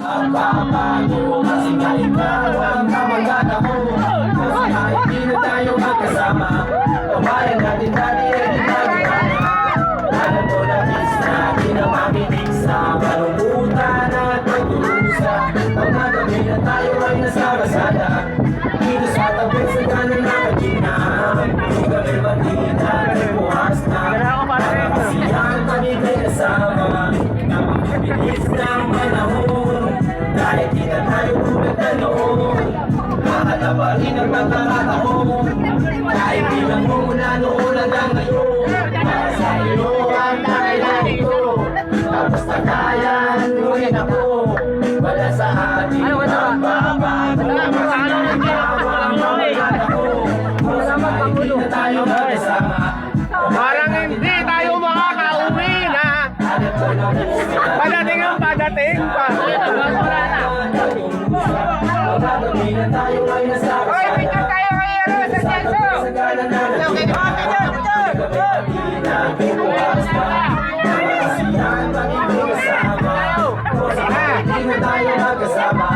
Ang papago kasi nga ikaw ang kamag-anak ko. Kasi nga hindi na tayo magkasama. Pamayan natin dati ay nagkakana. Alam ko na miss na di na makinig sa kalungkutan at pagdurusa. Pag nagabi na tayo ay nasa basada. Dito sa tabi sa kanan na magina. Kung gabi matita ay bukas na. Para kasiyahan kami kayo kasama. Napakabilis ng panahon. Dahil di na tayo tulad na noon. Mahal pa rin ang magkakataon. Kahit bilang mo mula noon hanggang ngayon. Para sa iyo ang kailangan ko. Tapos na kaya luhin ako. Wala sa atin ang babago. Hindi na tayo magkasama. Parang hindi tayo makakauwi na. Padating ang padating pa. Hoy, picture tayo ngayon sa Tienso. Hindi na tayo magkasama.